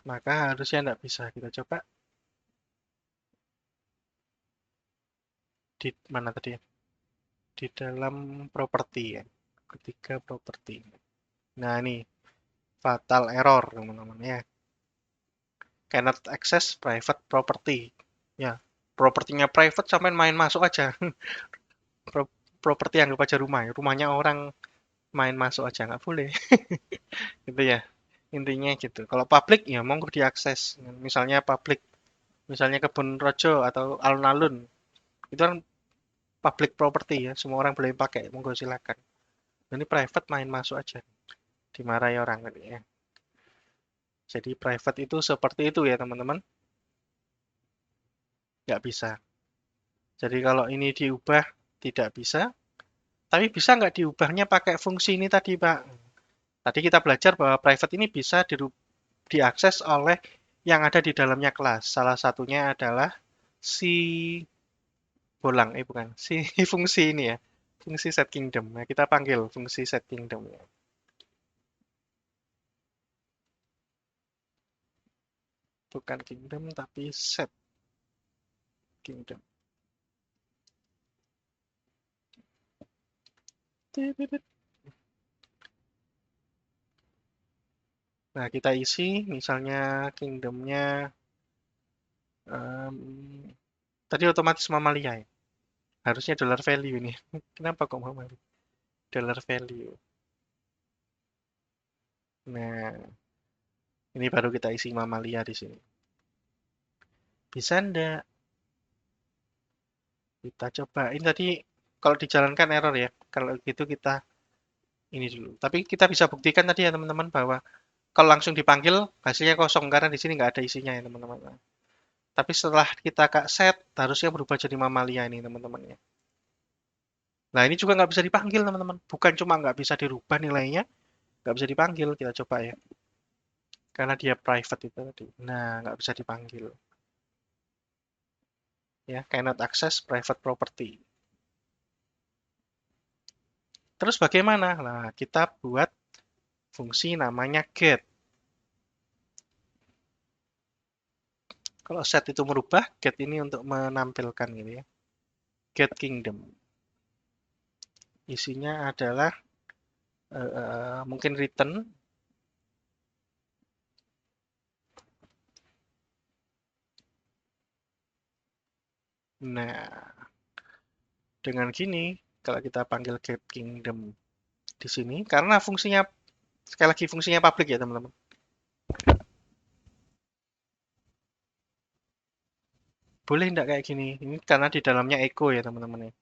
maka harusnya nggak bisa. Kita coba di mana tadi ya? Di dalam properti ya. Ketiga properti. Nah, ini fatal error, teman-teman ya. Cannot access private property. Ya, propertinya private sampai main masuk aja. Properti anggap aja rumah ya. Rumahnya orang main masuk aja nggak boleh. Gitu ya. Intinya gitu. Kalau public ya monggo diakses. Misalnya public, misalnya kebun rojo atau alun-alun. Itu kan public property ya. Semua orang boleh pakai. Monggo silakan. Ini private main masuk aja. Dimarahi orang gitu ya. Jadi private itu seperti itu ya teman-teman. Nggak bisa. Jadi kalau ini diubah tidak bisa. Tapi bisa nggak diubahnya pakai fungsi ini tadi, Pak? Tadi kita belajar bahwa private ini bisa diakses oleh yang ada di dalamnya kelas. Salah satunya adalah si bolang, bukan, si fungsi ini ya, fungsi set kingdom. Nah, kita panggil fungsi set kingdom ya. Bukan kingdom, tapi set kingdom. Nah, kita isi misalnya kingdomnya em, tadi otomatis mamalia ya. Harusnya dollar value ini. Kenapa kok mamalia? Dollar value. Nah, ini baru kita isi mamalia di sini. Bisa ndak? Kita coba. Ini tadi kalau dijalankan error ya. Kalau gitu kita ini dulu. Tapi kita bisa buktikan tadi ya teman-teman bahwa kalau langsung dipanggil hasilnya kosong karena di sini nggak ada isinya ya teman-teman. Tapi setelah kita set harusnya berubah jadi mamalia ini teman-teman ya. Nah ini juga nggak bisa dipanggil teman-teman. Bukan cuma nggak bisa dirubah nilainya, nggak bisa dipanggil. Kita coba ya. Karena dia private itu tadi. Nah nggak bisa dipanggil. Ya, cannot access private property. Terus bagaimana? Nah, kita buat fungsi namanya get. Kalau set itu merubah, get ini untuk menampilkan gitu ya. Get kingdom. Isinya adalah mungkin return. Nah, dengan gini, kalau kita panggil get kingdom di sini, karena fungsinya, sekali lagi fungsinya public ya teman-teman. Boleh enggak kayak gini? Ini karena di dalamnya echo ya teman-teman ya.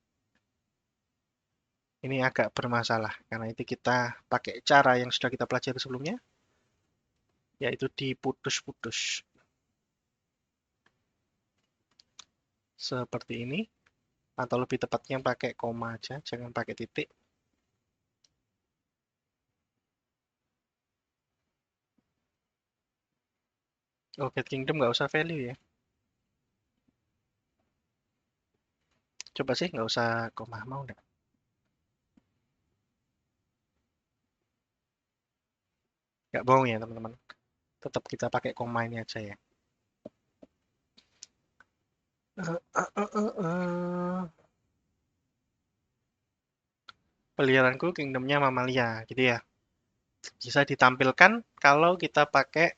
Ini agak bermasalah, karena itu kita pakai cara yang sudah kita pelajari sebelumnya, yaitu diputus-putus. Seperti ini, atau lebih tepatnya pakai koma aja, jangan pakai titik. Oh, get kingdom nggak usah value ya. Coba sih nggak usah koma, mau nggak? Nggak bohong ya teman-teman. Tetap kita pakai koma ini aja ya. Peliharanku kingdomnya mamalia gitu ya. Bisa ditampilkan kalau kita pakai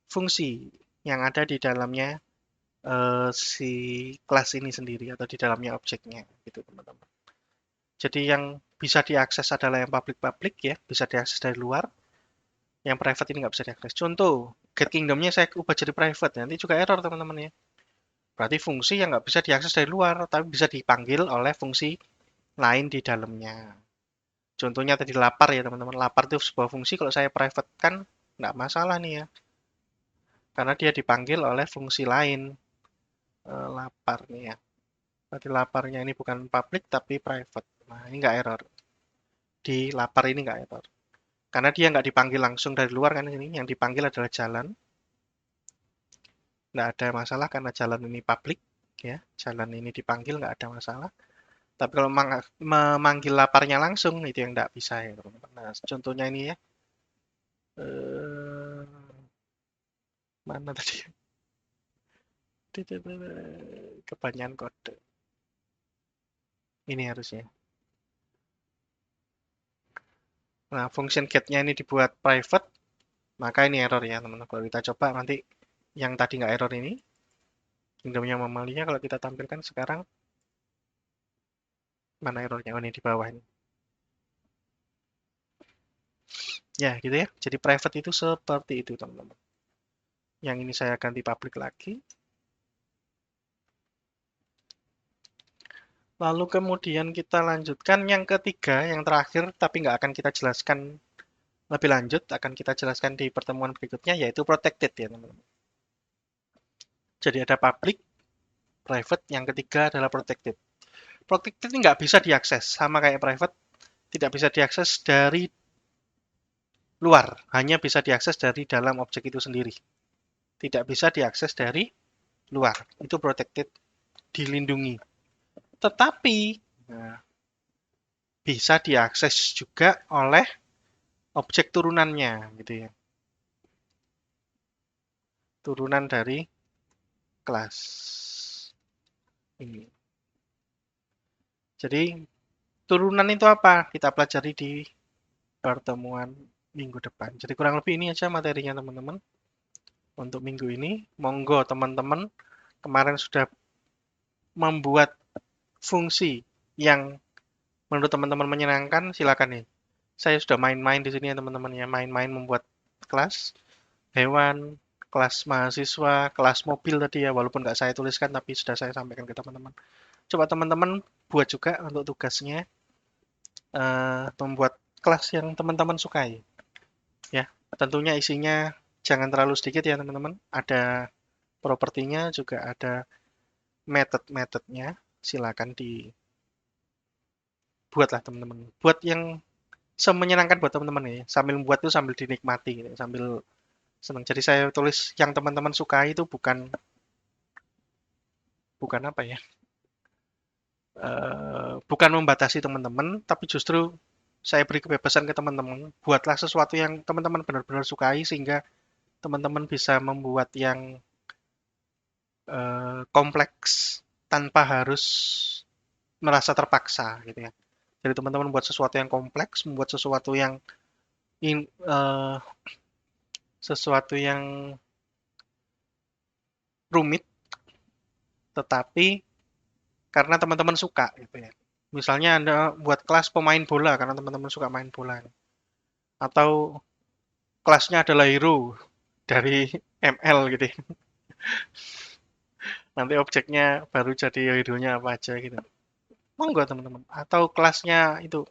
fungsi yang ada di dalamnya si kelas ini sendiri atau di dalamnya objeknya gitu teman-teman. Jadi yang bisa diakses adalah yang public-public ya, bisa diakses dari luar. Yang private ini nggak bisa diakses. Contoh, get kingdomnya saya ubah jadi private, nanti juga error teman-teman ya. Berarti fungsi yang nggak bisa diakses dari luar, tapi bisa dipanggil oleh fungsi lain di dalamnya. Contohnya tadi lapar ya teman-teman. Lapar itu sebuah fungsi, kalau saya private kan nggak masalah nih ya. Karena dia dipanggil oleh fungsi lain. Lapar nih ya. Berarti laparnya ini bukan public tapi private. Nah ini nggak error. Di lapar ini nggak error. Karena dia nggak dipanggil langsung dari luar kan ini. Yang dipanggil adalah jalan. Nggak ada masalah karena jalan ini public. Ya, jalan ini dipanggil nggak ada masalah. Tapi kalau memanggil laparnya langsung itu yang nggak bisa ya teman-teman. Nah, contohnya ini ya. Eh, mana tadi? Kebanyakan kode. Ini harusnya. Nah, function get-nya ini dibuat private, maka ini error ya teman-teman. Kalau kita coba nanti yang tadi nggak error ini, kingdomnya mamalia kalau kita tampilkan sekarang, mana errornya? Oh, ini di bawah ini. Ya, gitu ya. Jadi private itu seperti itu teman-teman. Yang ini saya ganti public lagi. Lalu kemudian kita lanjutkan yang ketiga, yang terakhir, tapi nggak akan kita jelaskan lebih lanjut, akan kita jelaskan di pertemuan berikutnya, yaitu protected ya teman-teman. Jadi ada public, private, yang ketiga adalah protected. Protected ini nggak bisa diakses, sama kayak private, tidak bisa diakses dari luar, hanya bisa diakses dari dalam objek itu sendiri. Tidak bisa diakses dari luar, itu protected, dilindungi. Tetapi nah, bisa diakses juga oleh objek turunannya, gitu ya. Turunan dari kelas ini. Jadi turunan itu apa? Kita pelajari di pertemuan minggu depan. Jadi kurang lebih ini aja materinya teman-teman untuk minggu ini. Monggo teman-teman kemarin sudah membuat fungsi yang menurut teman-teman menyenangkan, silakan nih. Saya sudah main-main di sini ya teman-teman ya, main-main membuat kelas hewan, kelas mahasiswa, kelas mobil tadi ya, walaupun nggak saya tuliskan tapi sudah saya sampaikan ke teman-teman. Coba teman-teman buat juga untuk tugasnya membuat kelas yang teman-teman sukai. Ya, tentunya isinya jangan terlalu sedikit ya teman-teman. Ada propertinya juga ada method-methodnya. Silakan dibuatlah teman-teman. Buat yang semenyenangkan buat teman-teman ya. Sambil membuat itu sambil dinikmati, gitu, sambil senang. Jadi saya tulis yang teman-teman sukai itu bukan bukan apa ya? Bukan membatasi teman-teman, tapi justru saya beri kebebasan ke teman-teman. Buatlah sesuatu yang teman-teman benar-benar sukai sehingga teman-teman bisa membuat yang kompleks tanpa harus merasa terpaksa gitu ya. Jadi teman-teman buat sesuatu yang kompleks, membuat in, uh, sesuatu yang rumit, tetapi karena teman-teman suka gitu ya. Misalnya Anda buat kelas pemain bola karena teman-teman suka main bola, atau kelasnya adalah hero dari ML gitu ya. Nanti objeknya baru jadi hero-nya apa aja gitu. Monggo teman-teman. Atau kelasnya itu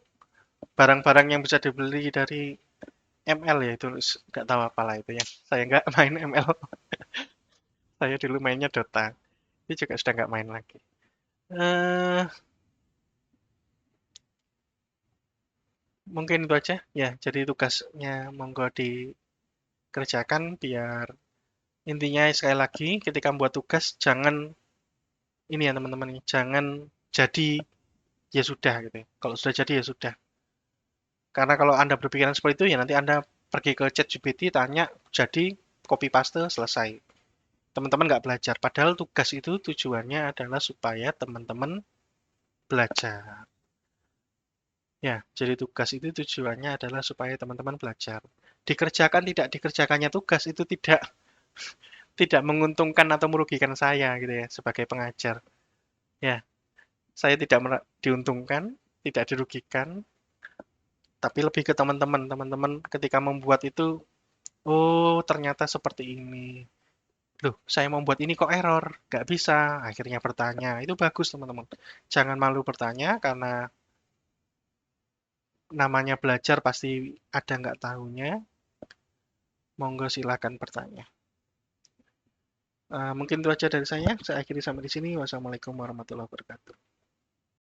barang-barang yang bisa dibeli dari ML ya itu nggak tahu apalah itu ya. Saya nggak main ML. Saya dulu mainnya Dota. Ini juga sudah nggak main lagi. Eh, mungkin itu aja ya. Jadi tugasnya monggo dikerjakan biar intinya sekali lagi ketika membuat tugas jangan ini ya teman-teman, jangan jadi ya sudah gitu ya. Kalau sudah jadi ya sudah. Karena kalau Anda berpikiran seperti itu ya nanti Anda pergi ke ChatGPT tanya jadi copy paste selesai. Teman-teman nggak belajar. Padahal tugas itu tujuannya adalah supaya teman-teman belajar. Ya, jadi tugas itu tujuannya adalah supaya teman-teman belajar. Dikerjakan tidak dikerjakannya tugas itu tidak menguntungkan atau merugikan saya gitu ya sebagai pengajar. Ya, saya tidak diuntungkan, tidak dirugikan, tapi lebih ke teman-teman. Teman-teman ketika membuat itu, oh ternyata seperti ini. Loh, saya mau buat ini kok error? Nggak bisa. Akhirnya bertanya. Itu bagus teman-teman. Jangan malu bertanya karena namanya belajar pasti ada nggak tahunya. Monggo silakan bertanya. Mungkin itu aja dari saya. Saya akhiri sampai di sini. Wassalamualaikum warahmatullahi wabarakatuh.